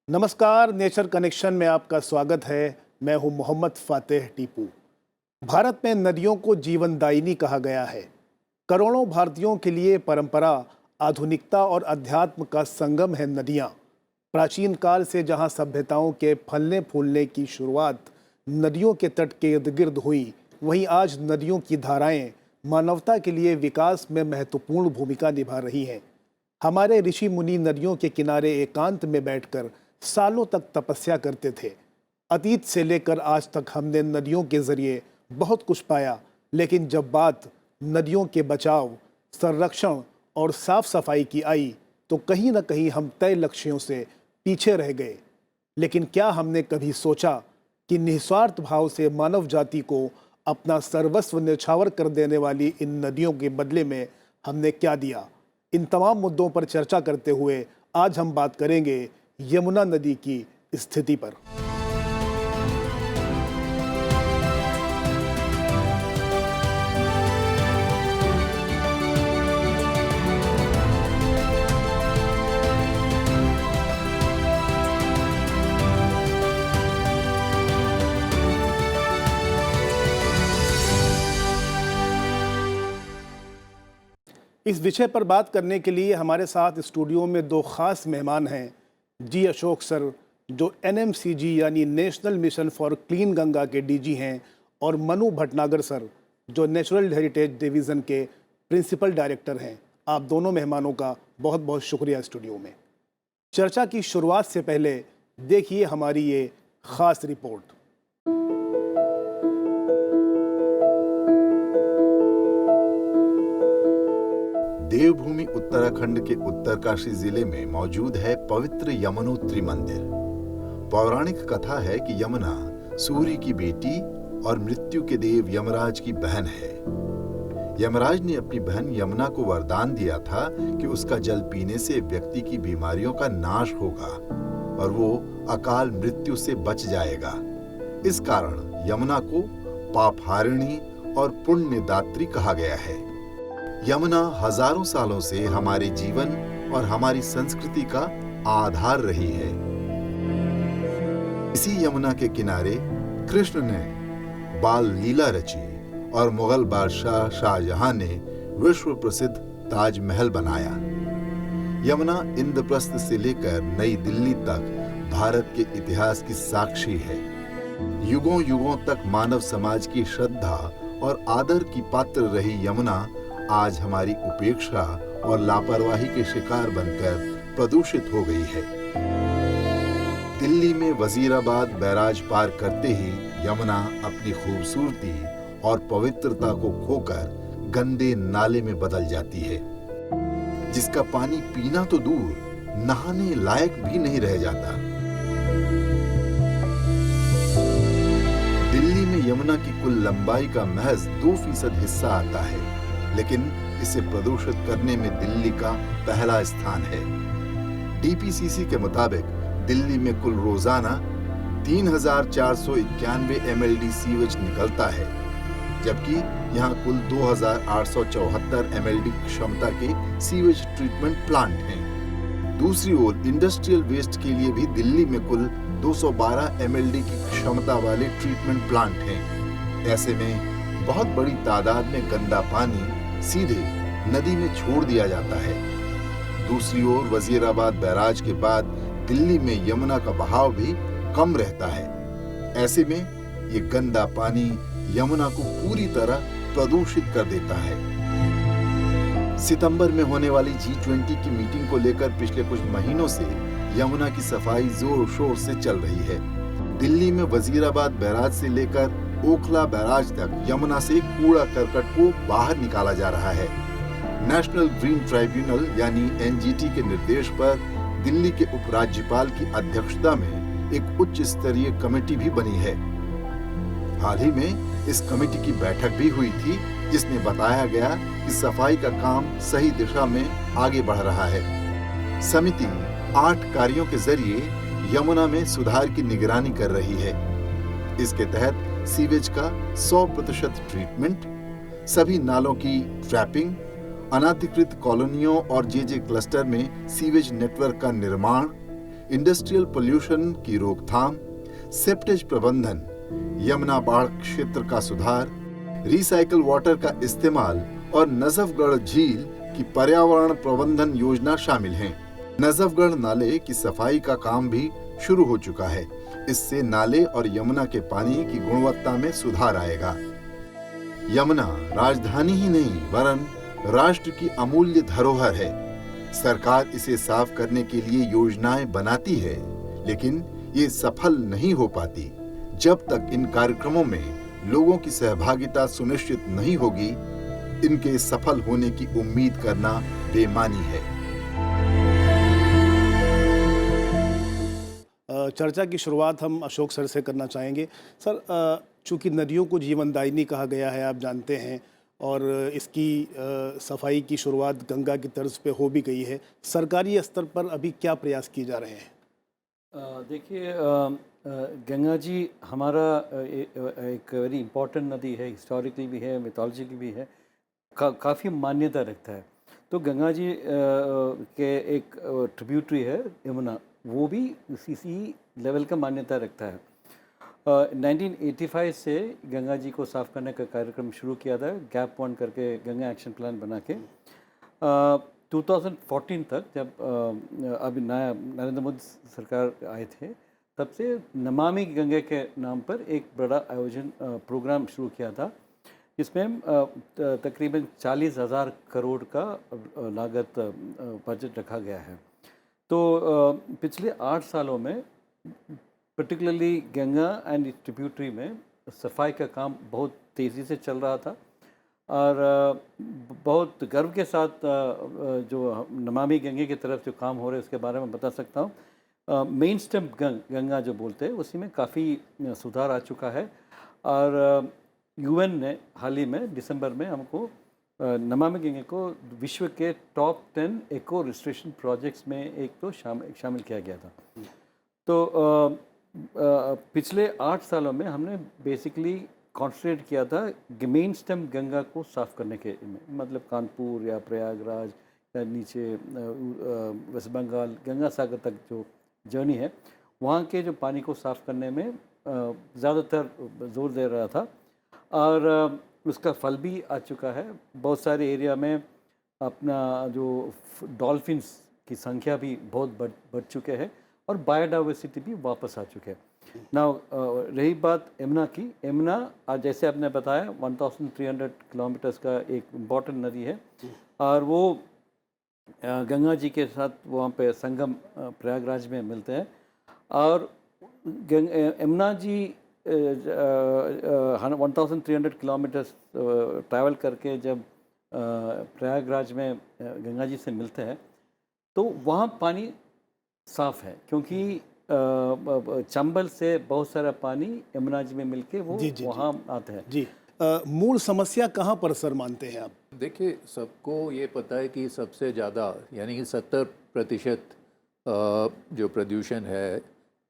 नमस्कार, nature connection में आपका स्वागत है। मैं हूं मोहम्मद फातेह टीपू। भारत में नदियों को जीवनदायिनी कहा गया है। करोड़ों भारतीयों के लिए परंपरा, आधुनिकता और अध्यात्म का संगम है नदियां। प्राचीन काल से जहां सभ्यताओं के फलने फूलने की शुरुआत नदियों के तट के इर्द गिर्द हुई, वहीं आज नदियों की धाराएं मानवता के लिए विकास में महत्वपूर्ण भूमिका निभा रही हैं। हमारे ऋषि मुनि नदियों के किनारे एकांत में बैठकर सालों तक तपस्या करते थे। अतीत से लेकर आज तक हमने नदियों के जरिए बहुत कुछ पाया, लेकिन जब बात नदियों के बचाव, संरक्षण और साफ सफाई की आई तो कहीं ना कहीं हम तय लक्ष्यों से पीछे रह गए। लेकिन क्या हमने कभी सोचा कि निस्वार्थ भाव से मानव जाति को अपना सर्वस्व न्यौछावर कर देने वाली इन नदियों के बदले में हमने क्या दिया? इन तमाम मुद्दों पर चर्चा करते हुए आज हम बात करेंगे यमुना नदी की स्थिति पर। इस विषय पर बात करने के लिए हमारे साथ स्टूडियो में दो खास मेहमान हैं। जी अशोक सर, जो NMCG यानी national mission for clean Ganga के DG हैं, और मनु भटनागर सर, जो नेचुरल हेरिटेज डिवीज़न के प्रिंसिपल डायरेक्टर हैं। आप दोनों मेहमानों का बहुत बहुत शुक्रिया स्टूडियो में। चर्चा की शुरुआत से पहले देखिए हमारी ये खास रिपोर्ट। देवभूमि उत्तराखंड के उत्तरकाशी जिले में मौजूद है पवित्र यमुनोत्री मंदिर। पौराणिक कथा है कि यमुना सूर्य की बेटी और मृत्यु के देव यमराज की बहन है। यमराज ने अपनी बहन यमुना को वरदान दिया था कि उसका जल पीने से व्यक्ति की बीमारियों का नाश होगा और वो अकाल मृत्यु से बच जाएगा। इस कारण यमुना को पापहारिणी और पुण्यदात्री कहा गया है। यमुना हजारों सालों से हमारे जीवन और हमारी संस्कृति का आधार रही है। इसी यमुना के किनारे कृष्ण ने बाल लीला रची और मुगल बादशाह शाहजहां ने विश्व प्रसिद्ध ताजमहल बनाया। यमुना इंद्रप्रस्थ से लेकर नई दिल्ली तक भारत के इतिहास की साक्षी है। युगों युगों तक मानव समाज की श्रद्धा और आदर की पात्र रही यमुना आज हमारी उपेक्षा और लापरवाही के शिकार बनकर प्रदूषित हो गई है। दिल्ली में वजीराबाद बैराज पार करते ही यमुना अपनी खूबसूरती और पवित्रता को खोकर गंदे नाले में बदल जाती है, जिसका पानी पीना तो दूर, नहाने लायक भी नहीं रह जाता। दिल्ली में यमुना की कुल लंबाई का महज 2% हिस्सा आता है, लेकिन इसे प्रदूषित करने में दिल्ली का पहला स्थान है। DPCC के मुताबिक दिल्ली में कुल रोजाना 3,491 MLD सीवेज निकलता है, जबकि यहाँ कुल 2,874 MLD क्षमता के सीवेज ट्रीटमेंट प्लांट हैं। दूसरी ओर इंडस्ट्रियल वेस्ट के लिए भी दिल्ली में कुल 212 MLD की क्षमता वाले ट्रीटमेंट प्लांट हैं। ऐसे में बहुत बड़ी तादाद में गंदा पानी सीधे नदी में छोड़ दिया जाता है। दूसरी ओर वजीराबाद बैराज के बाद दिल्ली में यमुना का बहाव भी कम रहता है। ऐसे में ये गंदा पानी यमुना को पूरी तरह प्रदूषित कर देता है। सितंबर में होने वाली G20 की मीटिंग को लेकर पिछले कुछ महीनों से यमुना की सफाई जोर शोर से चल रही है। दिल्ली में वजीराबाद बैराज से लेकर ओखला बैराज तक यमुना से कूड़ा करकट को बाहर निकाला जा रहा है। नेशनल ग्रीन ट्राइब्यूनल यानी NGT के निर्देश पर दिल्ली के उपराज्यपाल की अध्यक्षता में एक उच्च स्तरीय कमेटी भी बनी है। हाल ही में इस कमेटी की बैठक भी हुई थी, जिसमें बताया गया कि सफाई का काम सही दिशा में आगे बढ़ रहा है। समिति 8 कार्यों के जरिए यमुना में सुधार की निगरानी कर रही है। इसके तहत सीवेज का 100% ट्रीटमेंट, सभी नालों की ट्रैपिंग, अनाधिकृत कॉलोनियों और JJ क्लस्टर में सीवेज नेटवर्क का निर्माण, इंडस्ट्रियल पोल्यूशन की रोकथाम, सेप्टेज प्रबंधन, यमुना बाढ़ क्षेत्र का सुधार, रिसाइकल वाटर का इस्तेमाल और नजफगढ़ झील की पर्यावरण प्रबंधन योजना शामिल हैं। नजफगढ़ नाले की सफाई का काम भी शुरू हो चुका है। इससे नाले और यमुना के पानी की गुणवत्ता में सुधार आएगा। यमुना राजधानी ही नहीं वरन राष्ट्र की अमूल्य धरोहर है। सरकार इसे साफ करने के लिए योजनाएं बनाती है, लेकिन ये सफल नहीं हो पाती जब तक इन कार्यक्रमों में लोगों की सहभागिता सुनिश्चित नहीं होगी। इनके सफल होने की उम्मीद करना बेमानी है। चर्चा की शुरुआत हम अशोक सर से करना चाहेंगे। सर, चूंकि नदियों को जीवनदायिनी कहा गया है, आप जानते हैं, और इसकी सफाई की शुरुआत गंगा की तर्ज पे हो भी गई है। सरकारी स्तर पर अभी क्या प्रयास किए जा रहे हैं? देखिए, गंगा जी हमारा एक वेरी इम्पोर्टेंट नदी है, हिस्टोरिकली भी है, मिथोलॉजिकली भी है, काफ़ी मान्यता रखता है। तो गंगा जी के एक ट्रिब्यूटरी है यमुना, वो भी इसी लेवल का मान्यता रखता है। 1985 से गंगा जी को साफ़ करने का कार्यक्रम शुरू किया था, गैप वन करके गंगा एक्शन प्लान बना के। 2014 तक जब अभी नया नरेंद्र मोदी सरकार आए थे, तब से नमामि गंगे के नाम पर एक बड़ा आयोजन प्रोग्राम शुरू किया था, जिसमें तकरीबन 40,000 करोड़ का लागत बजट रखा गया है। तो पिछले 8 सालों में particularly Ganga and it's tributary में सफाई का काम बहुत तेज़ी से चल रहा था, और बहुत गर्व के साथ जो नमामि गंगे की तरफ जो काम हो रहे हैं उसके बारे में बता सकता हूँ। मेन स्टेम गंगा जो बोलते हैं उसी में काफ़ी सुधार आ चुका है, और यूएन ने हाल ही में दिसंबर में हमको नमामि गंगे को विश्व के टॉप 10 इको रिस्ट्रेशन प्रोजेक्ट्स में एक तो शामिल किया गया था। तो पिछले 8 सालों में हमने बेसिकली कॉन्सेंट्रेट किया था मेन स्टेम गंगा को साफ़ करने के में, मतलब कानपुर या प्रयागराज या नीचे वेस्ट बंगाल गंगा सागर तक जो जर्नी है, वहाँ के जो पानी को साफ़ करने में ज़्यादातर जोर दे रहा था, और उसका फल भी आ चुका है। बहुत सारे एरिया में अपना जो डॉल्फिन्स की संख्या भी बहुत बढ़ चुके हैं, और बायोडाइवर्सिटी भी वापस आ चुके हैं। नाउ रही बात यमुना की, यमुना आज जैसे आपने बताया 1300 किलोमीटर्स का एक इम्पॉर्टेंट नदी है, और वो गंगा जी के साथ वहाँ पे संगम प्रयागराज में मिलते हैं। और यमुना जी 1300 किलोमीटर्स ट्रैवल करके जब प्रयागराज में गंगा जी से मिलते हैं, तो वहाँ पानी साफ़ है, क्योंकि चंबल से बहुत सारा पानी यमुना जी में मिलके वो वहाँ आते हैं। जी, मूल समस्या कहाँ पर सर मानते हैं आप? देखिए, सबको ये पता है कि सबसे ज़्यादा यानी कि 70% जो प्रदूषण है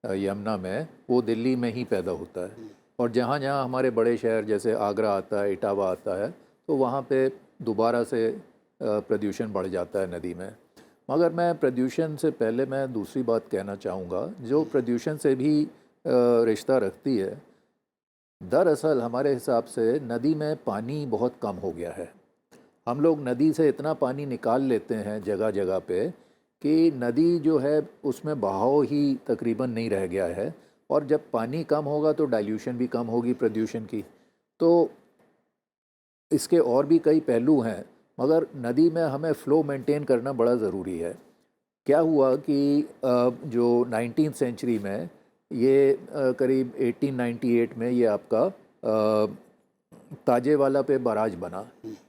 यमुना में, वो दिल्ली में ही पैदा होता है। और जहाँ जहाँ हमारे बड़े शहर जैसे आगरा आता है, इटावा आता है, तो वहाँ पे दोबारा से प्रदूषण बढ़ जाता है नदी में। मगर मैं प्रदूषण से पहले मैं दूसरी बात कहना चाहूँगा, जो प्रदूषण से भी रिश्ता रखती है। दरअसल हमारे हिसाब से नदी में पानी बहुत कम हो गया है। हम लोग नदी से इतना पानी निकाल लेते हैं जगह जगह पे कि नदी जो है उसमें बहाव ही तकरीबन नहीं रह गया है, और जब पानी कम होगा तो डाइल्यूशन भी कम होगी प्रदूषण की। तो इसके और भी कई पहलू हैं, मगर नदी में हमें फ़्लो मेंटेन करना बड़ा ज़रूरी है। क्या हुआ कि जो 19th सेंचुरी में ये करीब 1898 में ये आपका ताजेवाला पे बराज बना।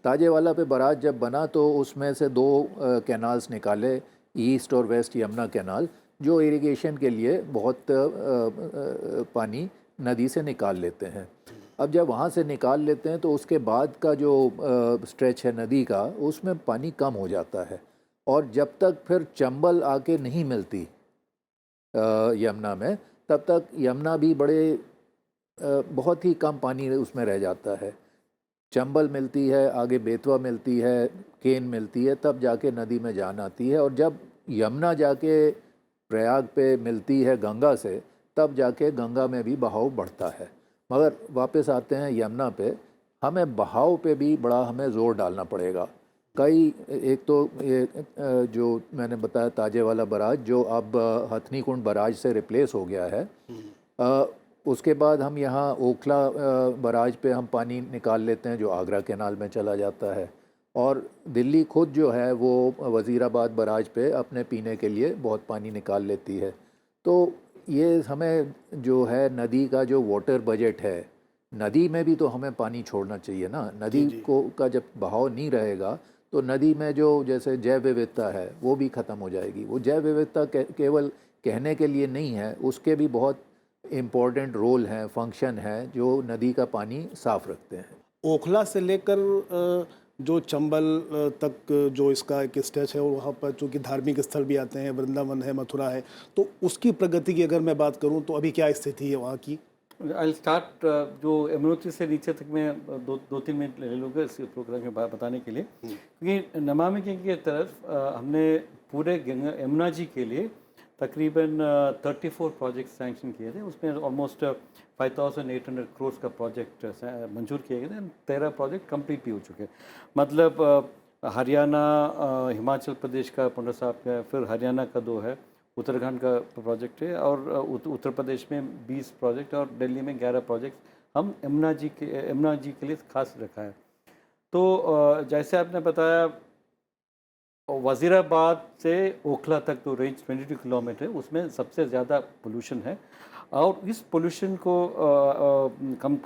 ताजेवाला पे बराज जब बना तो उसमें से 2 कैनाल्स निकाले, ईस्ट और वेस्ट यमुना कैनाल, जो इरिगेशन के लिए बहुत पानी नदी से निकाल लेते हैं। अब जब वहाँ से निकाल लेते हैं तो उसके बाद का जो स्ट्रेच है नदी का, उसमें पानी कम हो जाता है, और जब तक फिर चंबल आके नहीं मिलती यमुना में, तब तक यमुना भी बहुत ही कम पानी उसमें रह जाता है। चंबल मिलती है, आगे बेतवा मिलती है, केन मिलती है, तब जाके नदी में जान आती है। और जब यमुना जाके प्रयाग पे मिलती है गंगा से, तब जाके गंगा में भी बहाव बढ़ता है। मगर वापस आते हैं यमुना पे, हमें बहाव पे भी बड़ा हमें ज़ोर डालना पड़ेगा। कई, एक तो ये जो मैंने बताया ताजे वाला बराज, जो अब हथनी कुंड बराज से रिप्लेस हो गया है। उसके बाद हम यहाँ ओखला बराज पे हम पानी निकाल लेते हैं, जो आगरा कैनाल में चला जाता है। और दिल्ली खुद जो है वो वज़ीराबाद बराज पे अपने पीने के लिए बहुत पानी निकाल लेती है। तो ये हमें जो है नदी का जो वाटर बजट है, नदी में भी तो हमें पानी छोड़ना चाहिए ना। नदी को का जब बहाव नहीं रहेगा तो नदी में जो जैसे जैव विविधता है वो भी ख़त्म हो जाएगी। वो जैव विविधता केवल कहने के लिए नहीं है, उसके भी बहुत इम्पोर्टेंट रोल हैं, फंक्शन हैं, जो नदी का पानी साफ़ रखते हैं। ओखला से लेकर जो चंबल तक जो इसका एक स्टेच है, और वहाँ पर चूँकि धार्मिक स्थल भी आते हैं, वृंदावन है, मथुरा है, तो उसकी प्रगति की अगर मैं बात करूँ तो अभी क्या स्थिति है वहाँ की? आई स्टार्ट जो यमुनोत्री से नीचे तक मैं दो तीन मिनट ले लूँगा इस प्रोग्राम के बताने के लिए, क्योंकि नमामि गंगे की तरफ हमने पूरे गंगा यमुना जी के लिए तकरीबन 34 प्रोजेक्ट सैंक्शन किए थे। उसमें ऑलमोस्ट 5,800 करोड़ का प्रोजेक्ट मंजूर किए गए थे। 13 प्रोजेक्ट कंप्लीट भी हो चुके हैं। मतलब हरियाणा, हिमाचल प्रदेश का पंडा साहब का, फिर हरियाणा का 2 है, उत्तराखंड का प्रोजेक्ट है, और उत्तर प्रदेश में 20 प्रोजेक्ट और दिल्ली में 11 प्रोजेक्ट हम यमुना जी के लिए खास रखा है। तो जैसे आपने बताया, वज़ीराबाद से ओखला तक तो रेंज 22 किलोमीटर है, उसमें सबसे ज़्यादा पोल्यूशन है। और इस पोल्यूशन को कम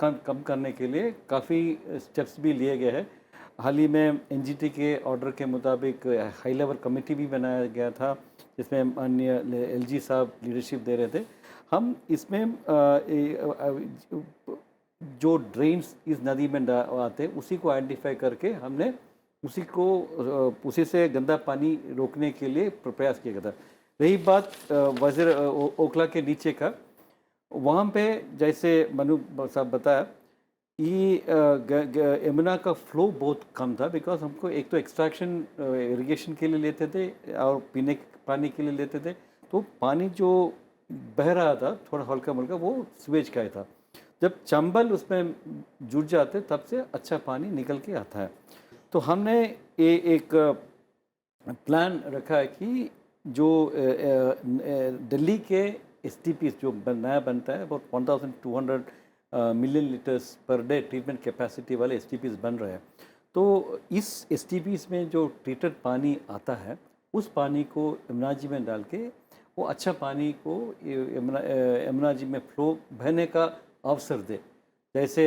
करने के लिए काफ़ी स्टेप्स भी लिए गए हैं। हाल ही में एनजीटी के ऑर्डर के मुताबिक हाई लेवल कमेटी भी बनाया गया था, जिसमें अन्य एलजी साहब लीडरशिप दे रहे थे। हम इसमें जो ड्रेन्स इस नदी में आते उसी को आइडेंटिफाई करके हमने उसी से गंदा पानी रोकने के लिए प्रयास किया गया था। रही बात ओखला के नीचे का, वहाँ पे जैसे मनु साहब बताया कि यमुना का फ्लो बहुत कम था, बिकॉज हमको एक तो एक्सट्रैक्शन इरिगेशन के लिए लेते थे और पीने पानी के लिए लेते थे, तो पानी जो बह रहा था थोड़ा हल्का मुल्का वो सीवेज का ही था। जब चंबल उसमें जुड़ जाते तब से अच्छा पानी निकल के आता है। तो हमने एक प्लान रखा है कि जो दिल्ली के एसटीपीज जो नया बनता है, about 1200 million litres per day treatment capacity वाले एसटीपीज बन रहे हैं। तो इस एसटीपीज में जो ट्रीटेड पानी आता है, उस पानी को यमुना जी में डाल के वो अच्छा पानी को यमुना जी में फ्लो बहने का अवसर दे। जैसे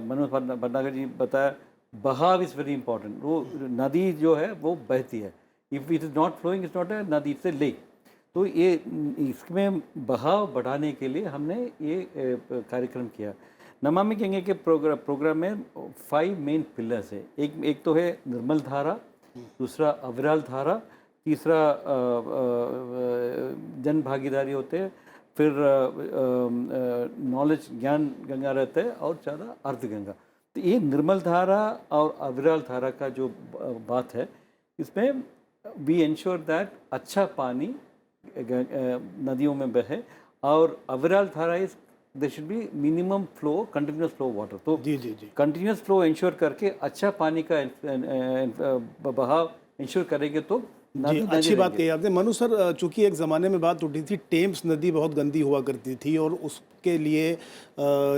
मनोज भटनागर जी बताया, बहाव इज़ वेरी इंपॉर्टेंट। वो नदी जो है वो बहती है, if it is not flowing it's not a nadi, it's A lake. तो ये इसमें बहाव बढ़ाने के लिए हमने ये कार्यक्रम किया। नमामि गंगे के प्रोग्राम में 5 मेन पिलर्स है। एक तो है निर्मल धारा, दूसरा अविरल धारा, तीसरा जन भागीदारी होते हैं, फिर नॉलेज ज्ञान गंगा रहता है, और चौथा अर्ध गंगा। तो ये निर्मल धारा और अविरल धारा का जो बात है, इसमें वी इंश्योर दैट अच्छा पानी नदियों में बहे, और अविरल धारा is there should be minimum flow, continuous flow water. तो जी कंटिन्यूस फ्लो इंश्योर करके अच्छा पानी का बहाव इंश्योर करेंगे तो जी, अच्छी बात कही आपने। मनु सर, चूँकि एक ज़माने में बात उठी थी, टेम्स नदी बहुत गंदी हुआ करती थी और उसके लिए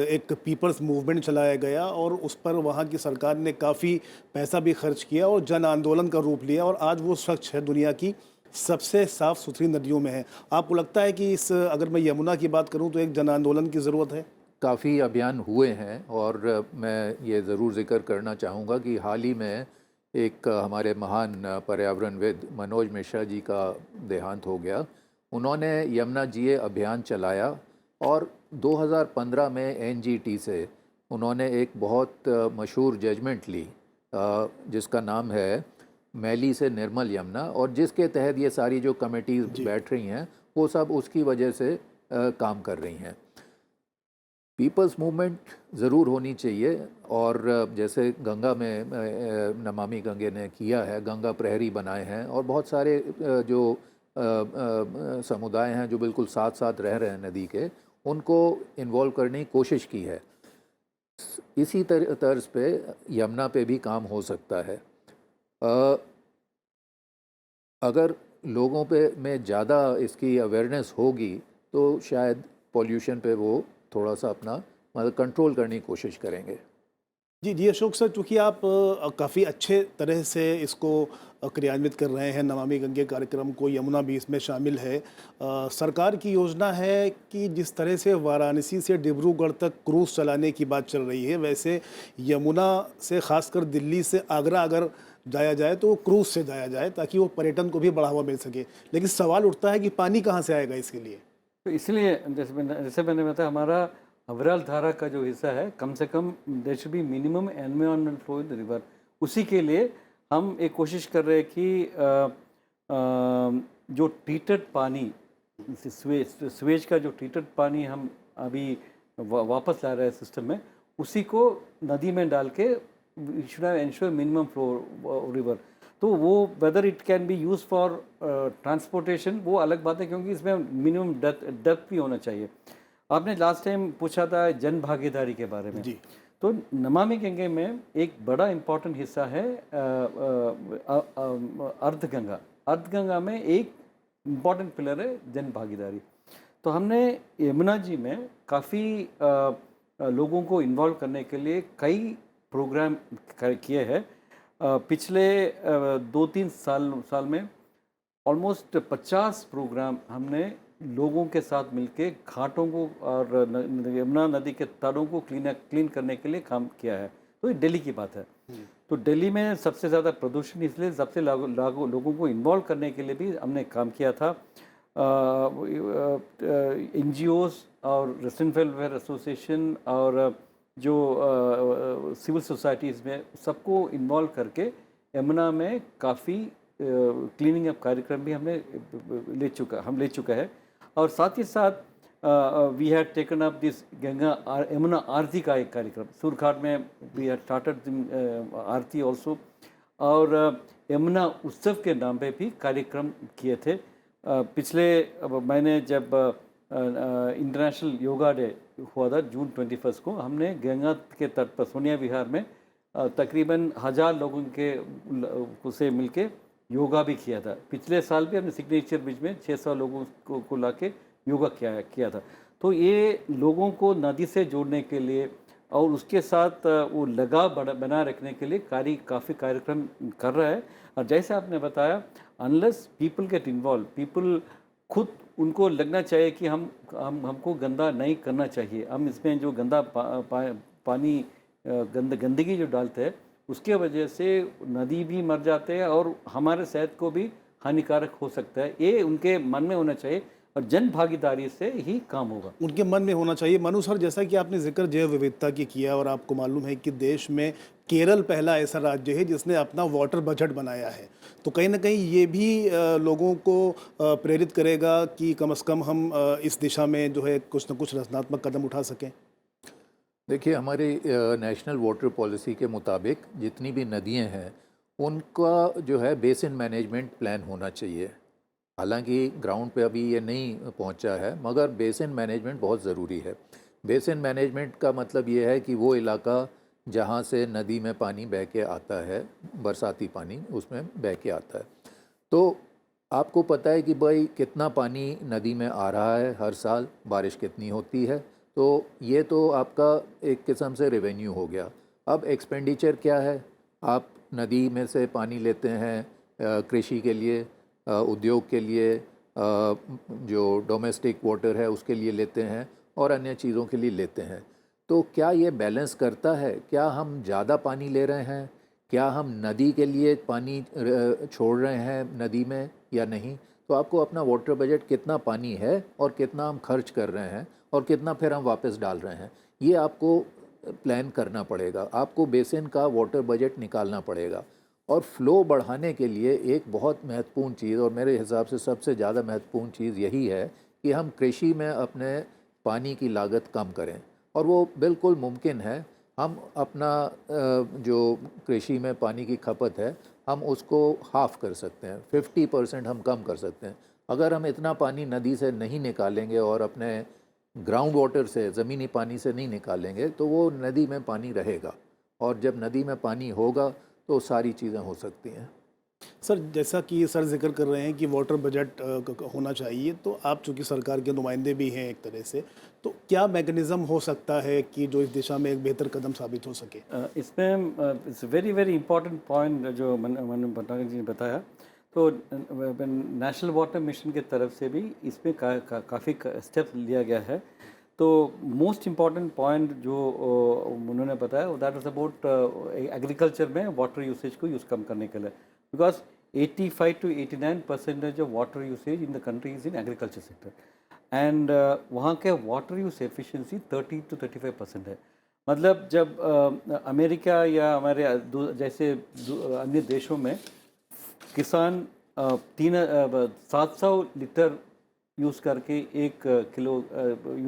एक पीपल्स मूवमेंट चलाया गया, और उस पर वहाँ की सरकार ने काफ़ी पैसा भी खर्च किया और जन आंदोलन का रूप लिया, और आज वो स्वच्छ है, दुनिया की सबसे साफ़ सुथरी नदियों में है। आपको लगता है कि अगर मैं यमुना की बात करूँ तो एक जन आंदोलन की ज़रूरत है? काफ़ी अभियान हुए हैं, और मैं ये ज़रूर जिक्र करना चाहूँगा कि हाल ही में एक हमारे महान पर्यावरणविद मनोज मिश्रा जी का देहांत हो गया। उन्होंने यमुना जीए अभियान चलाया, और 2015 में एनजीटी से उन्होंने एक बहुत मशहूर जजमेंट ली, जिसका नाम है मैली से निर्मल यमुना, और जिसके तहत ये सारी जो कमेटीज़ बैठ रही हैं वो सब उसकी वजह से काम कर रही हैं। पीपल्स मूवमेंट ज़रूर होनी चाहिए, और जैसे गंगा में नमामि गंगे ने किया है, गंगा प्रहरी बनाए हैं, और बहुत सारे जो समुदाय हैं जो बिल्कुल साथ साथ रह रहे हैं नदी के, उनको इन्वॉल्व करने की कोशिश की है। इसी तर्ज पे यमुना पे भी काम हो सकता है। अगर लोगों पे में ज़्यादा इसकी अवेयरनेस होगी तो शायद पॉल्यूशन पे वो थोड़ा सा अपना मतलब कंट्रोल करने की कोशिश करेंगे। जी जी अशोक सर, चूँकि आप काफ़ी अच्छे तरह से इसको क्रियान्वित कर रहे हैं, नमामि गंगे कार्यक्रम को, यमुना भी इसमें शामिल है। सरकार की योजना है कि जिस तरह से वाराणसी से डिब्रूगढ़ तक क्रूज़ चलाने की बात चल रही है, वैसे यमुना से ख़ासकर दिल्ली से आगरा अगर जाया जाए तो क्रूज़ से जाया जाए ताकि वो पर्यटन को भी बढ़ावा मिल सके। लेकिन सवाल उठता है कि पानी कहाँ से आएगा इसके लिए? तो इसलिए जैसे मैंने बताया, हमारा अविरल धारा का जो हिस्सा है, कम से कम there should be minimum environment flow in the river. उसी के लिए हम एक कोशिश कर रहे हैं कि जो ट्रीटेड पानी, स्वेज का जो ट्रीटेड पानी हम अभी वापस ला रहे हैं सिस्टम में, उसी को नदी में डाल के should have ensure minimum flow river. तो वो whether it can be use for transportation वो अलग बात है, क्योंकि इसमें मिनिमम डेप्थ भी होना चाहिए। आपने लास्ट टाइम पूछा था जन भागीदारी के बारे में जी। तो नमामि गंगे में एक बड़ा इम्पॉर्टेंट हिस्सा है अर्धगंगा। अर्धगंगा में एक इम्पॉर्टेंट पिलर है जन भागीदारी। तो हमने यमुना जी में काफ़ी लोगों को इन्वॉल्व करने के लिए कई प्रोग्राम किए हैं। पिछले 2-3 साल में ऑलमोस्ट 50 प्रोग्राम हमने लोगों के साथ मिलके घाटों को और यमुना नदी के तटों को क्लीन करने के लिए काम किया है। तो ये दिल्ली की बात है। तो दिल्ली में सबसे ज़्यादा प्रदूषण, इसलिए सबसे लोगों को इन्वॉल्व करने के लिए भी हमने काम किया था। NGOs और रेसिडेंट वेलफेयर एसोसिएशन और जो सिविल सोसाइटीज़ में सबको इन्वॉल्व करके यमुना में काफ़ी क्लीनिंग अप कार्यक्रम भी हम ले चुका है। और साथ ही साथ we had taken up this Yamuna aarti का एक कार्यक्रम सूरघाट में। We had started aarti also, और यमुना उत्सव के नाम पे भी कार्यक्रम किए थे। पिछले महीने जब इंटरनेशनल योगा डे हुआ था जून 21 को, हमने गंगा के तट पर सोनिया विहार में तकरीबन 1000 लोगों के से मिलके योगा भी किया था। पिछले साल भी हमने सिग्नेचर ब्रिज में 600 लोगों को लाके योगा किया था। तो ये लोगों को नदी से जोड़ने के लिए और उसके साथ वो लगाव बना रखने के लिए काफ़ी कार्यक्रम कर रहा है। और जैसे आपने बताया, unless people get involve, people खुद उनको लगना चाहिए कि हमको गंदा नहीं करना चाहिए। हम इसमें जो गंदा पानी गंदगी जो डालते हैं उसके वजह से नदी भी मर जाते हैं और हमारे सेहत को भी हानिकारक हो सकता है। ये उनके मन में होना चाहिए और जन भागीदारी से ही काम होगा। उनके मन में होना चाहिए। मनु सर, जैसा कि आपने जिक्र जैव विविधता की किया और आपको मालूम है कि देश में केरल पहला ऐसा राज्य है जिसने अपना वाटर बजट बनाया है, तो कहीं ना कहीं ये भी लोगों को प्रेरित करेगा कि कम से कम हम इस दिशा में जो है कुछ न कुछ रचनात्मक कदम उठा सकें। देखिए, हमारी नेशनल वाटर पॉलिसी के मुताबिक जितनी भी नदियां हैं उनका जो है बेसिन मैनेजमेंट प्लान होना चाहिए। हालांकि ग्राउंड पे अभी ये नहीं पहुंचा है, मगर बेसिन मैनेजमेंट बहुत ज़रूरी है। बेसिन मैनेजमेंट का मतलब ये है कि वो इलाका जहाँ से नदी में पानी बह के आता है, बरसाती पानी उसमें बह के आता है, तो आपको पता है कि भाई कितना पानी नदी में आ रहा है हर साल, बारिश कितनी होती है, तो ये तो आपका एक किस्म से रेवेन्यू हो गया। अब एक्सपेंडिचर क्या है? आप नदी में से पानी लेते हैं कृषि के लिए, उद्योग के लिए, जो डोमेस्टिक वाटर है उसके लिए लेते हैं और अन्य चीज़ों के लिए लेते हैं। तो क्या ये बैलेंस करता है? क्या हम ज़्यादा पानी ले रहे हैं? क्या हम नदी के लिए पानी छोड़ रहे हैं नदी में या नहीं? तो आपको अपना वाटर बजट कितना पानी है और कितना हम खर्च कर रहे हैं और कितना फिर हम वापस डाल रहे हैं, ये आपको प्लान करना पड़ेगा। आपको बेसिन का वाटर बजट निकालना पड़ेगा। और फ्लो बढ़ाने के लिए एक बहुत महत्वपूर्ण चीज़, और मेरे हिसाब से सबसे ज़्यादा महत्वपूर्ण चीज़ यही है कि हम कृषि में अपने पानी की लागत कम करें, और वो बिल्कुल मुमकिन है। हम अपना जो कृषि में पानी की खपत है हम उसको हाफ़ कर सकते हैं, 50% हम कम कर सकते हैं। अगर हम इतना पानी नदी से नहीं निकालेंगे और अपने ग्राउंड वाटर से, ज़मीनी पानी से नहीं निकालेंगे, तो वो नदी में पानी रहेगा, और जब नदी में पानी होगा तो सारी चीज़ें हो सकती हैं। सर, जैसा कि सर जिक्र कर रहे हैं कि वाटर बजट होना चाहिए, तो आप चूंकि सरकार के नुमाइंदे भी हैं एक तरह से, तो क्या मैकेनिज़्म हो सकता है कि जो इस दिशा में एक बेहतर कदम साबित हो सके? इसमें it's very very important point जो मैंने पटनायक जी ने बताया। तो नेशनल वाटर मिशन की तरफ से भी इसमें काफ़ी स्टेप लिया गया है। तो मोस्ट इम्पॉर्टेंट पॉइंट जो उन्होंने बताया दैट वाज अबाउट एग्रीकल्चर में वाटर यूसेज को यूज़ कम करने के लिए, because 85 to 89% of water usage in the country is in agriculture sector, and वहाँ के वाटर यूज एफिशिएंसी 30 to 35% है। मतलब जब अमेरिका या हमारे जैसे अन्य देशों में किसान 700 लीटर यूज़ करके 1 किलो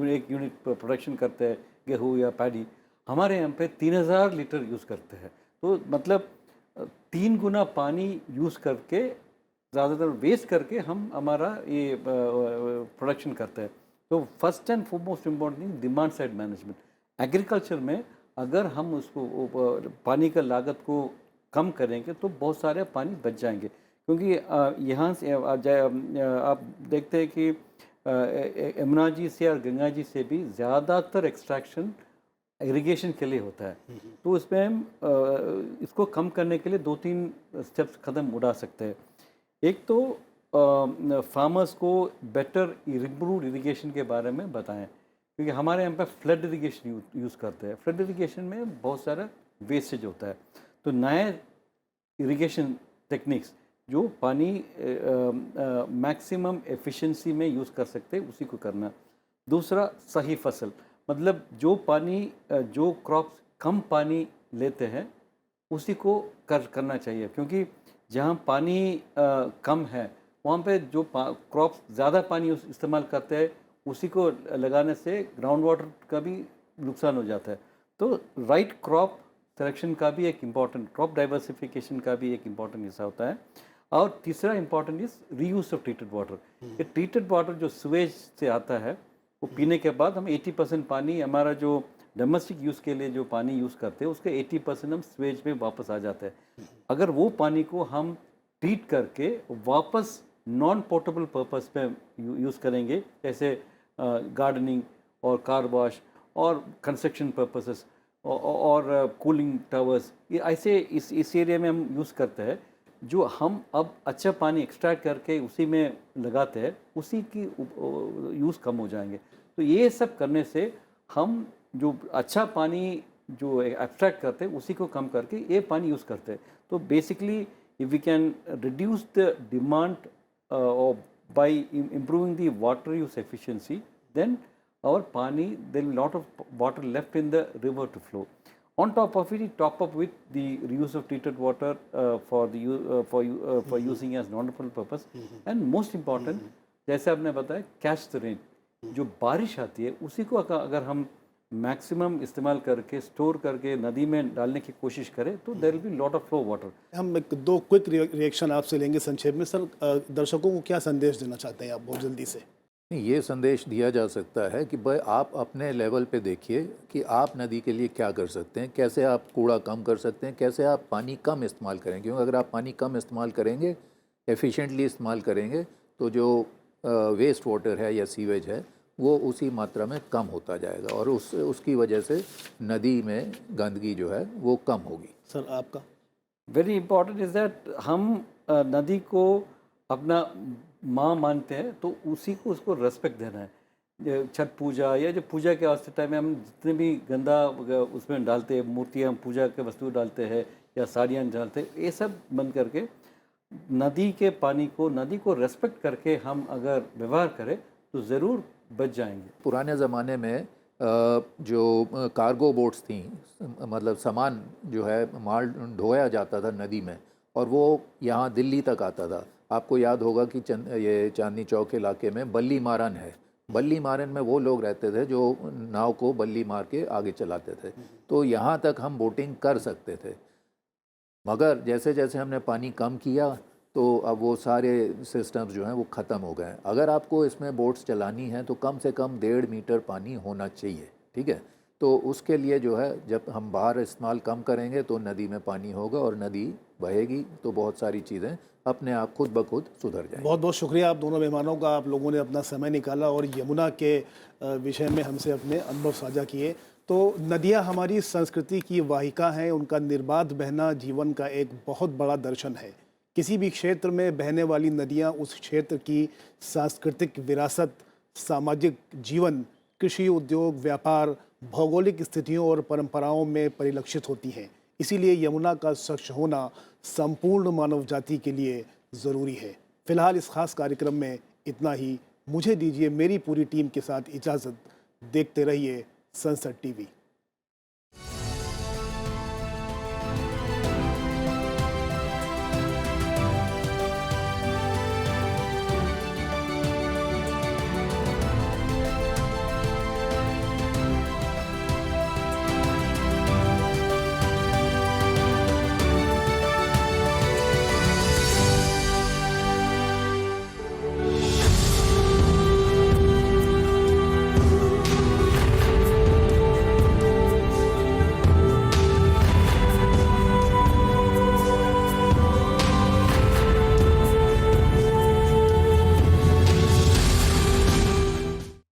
एक यूनिट प्रोडक्शन करते हैं गेहूँ या पैडी, हमारे यहाँ पे 3000 लीटर यूज़ करते हैं। तो मतलब 3 गुना पानी यूज़ करके, ज़्यादातर वेस्ट करके हम हमारा ये प्रोडक्शन करते हैं। तो first and foremost important thing demand side management. Agriculture में अगर हम उसको पानी का लागत को कम करेंगे तो बहुत सारे पानी बच जाएंगे, क्योंकि यहाँ से आप देखते हैं कि यमुना जी से और गंगा जी से भी ज़्यादातर एक्सट्रैक्शन इरिगेशन के लिए होता है। तो इसमें हम इसको कम करने के लिए 2-3 स्टेप्स कदम उठा सकते हैं। एक तो फार्मर्स को बेटर इम्प्रूव्ड इरिगेशन के बारे में बताएं, क्योंकि हमारे यहाँ पे फ्लड इरिगेशन यूज़ करते हैं। फ्लड इरिगेशन में बहुत सारा वेस्टेज होता है, तो नए इरिगेशन टेक्निक्स जो पानी मैक्सिमम एफिशिएंसी में यूज़ कर सकते हैं उसी को करना। दूसरा, सही फसल, मतलब जो क्रॉप्स कम पानी लेते हैं उसी को करना चाहिए, क्योंकि जहाँ पानी कम है वहाँ पे जो क्रॉप्स ज़्यादा पानी इस्तेमाल करते हैं उसी को लगाने से ग्राउंड वाटर का भी नुकसान हो जाता है। तो राइट क्रॉप सिलेक्शन का भी एक इम्पॉर्टेंट, क्रॉप डाइवर्सिफिकेशन का भी एक इम्पॉर्टेंट हिस्सा होता है। और तीसरा important is reuse of treated water. ये ट्रीटेड वाटर जो सुवेज से आता है वो पीने के बाद हम 80% पानी, हमारा जो डोमेस्टिक यूज़ के लिए जो पानी यूज़ करते हैं उसके 80% हम स्वेज में वापस आ जाते हैं। अगर वो पानी को हम ट्रीट करके वापस नॉन पोर्टेबल पर्पस पे यूज़ करेंगे, जैसे गार्डनिंग और कार वॉश और कंस्ट्रक्शन पर्पसेस और कूलिंग टावर्स, ये ऐसे इस एरिया में हम यूज़ करते हैं, जो हम अब अच्छा पानी एक्सट्रैक्ट करके उसी में लगाते हैं, उसी की यूज़ कम हो जाएंगे। तो ये सब करने से हम जो अच्छा पानी जो एक्सट्रैक्ट करते हैं उसी को कम करके ये पानी यूज़ करते हैं। तो basically if we can reduce the demand by improving the water use efficiency, then our pani, there will be lot of water left in the river to flow. On top of it, we top up with the reuse of treated water for using as non-potable purpose. And most important, जैसे आपने बताया, catch the rain, जो बारिश आती है उसी को अगर हम मैक्सिमम इस्तेमाल करके स्टोर करके नदी में डालने की कोशिश करें तो there will be lot of flow water. हम एक 2 क्विक रिएक्शन आपसे लेंगे संक्षेप में। सर, दर्शकों को क्या संदेश देना चाहते हैं आप बहुत जल्दी से? ये संदेश दिया जा सकता है कि भाई आप अपने लेवल पे देखिए कि आप नदी के लिए क्या कर सकते हैं, कैसे आप कूड़ा कम कर सकते हैं, कैसे आप पानी कम इस्तेमाल करें। क्योंकि अगर आप पानी कम इस्तेमाल करेंगे, एफिशिएंटली इस्तेमाल करेंगे, तो जो वेस्ट वाटर है या सीवेज है वो उसी मात्रा में कम होता जाएगा और उसकी वजह से नदी में गंदगी जो है वो कम होगी। सर, आपका? वेरी इंपॉर्टेंट इज़ दैट हम नदी को अपना माँ मानते हैं, तो उसी को उसको रेस्पेक्ट देना है। छठ पूजा या जो पूजा के वास्ते टाइम में हम जितने भी गंदा उसमें डालते हैं, मूर्तियाँ, पूजा के वस्तु डालते हैं या साड़ियाँ डालते हैं, ये सब बंद करके नदी के पानी को, नदी को रेस्पेक्ट करके हम अगर व्यवहार करें तो ज़रूर बच जाएंगे। पुराने ज़माने में जो कार्गो बोट्स थी, मतलब सामान जो है माल ढोया जाता था नदी में और वो यहाँ दिल्ली तक आता था। आपको याद होगा कि ये चांदनी चौक इलाके में बल्ली मारन है। बल्ली मारन में वो लोग रहते थे जो नाव को बल्ली मार के आगे चलाते थे। तो यहाँ तक हम बोटिंग कर सकते थे, मगर जैसे जैसे हमने पानी कम किया तो अब वो सारे सिस्टम्स जो हैं वो ख़त्म हो गए हैं। अगर आपको इसमें बोट्स चलानी है तो कम से कम 1.5 मीटर पानी होना चाहिए, ठीक है। तो उसके लिए जो है जब हम बाहर इस्तेमाल कम करेंगे तो नदी में पानी होगा और नदी बहेगी, तो बहुत सारी चीज़ें अपने आप खुद ब खुद सुधर जाएंगी। बहुत बहुत शुक्रिया आप दोनों मेहमानों का, आप लोगों ने अपना समय निकाला और यमुना के विषय में हमसे अपने अनुभव साझा किए। तो नदियाँ हमारी संस्कृति की वाहिका हैं, उनका निर्बाध बहना जीवन का एक बहुत बड़ा दर्शन है। किसी भी क्षेत्र में बहने वाली नदियाँ उस क्षेत्र की सांस्कृतिक विरासत, सामाजिक जीवन, कृषि उद्योग, व्यापार, भौगोलिक स्थितियों और परंपराओं में परिलक्षित होती हैं। इसीलिए यमुना का स्वच्छ होना संपूर्ण मानव जाति के लिए ज़रूरी है। फिलहाल इस खास कार्यक्रम में इतना ही। मुझे दीजिए मेरी पूरी टीम के साथ इजाज़त। देखते रहिए संसद टीवी।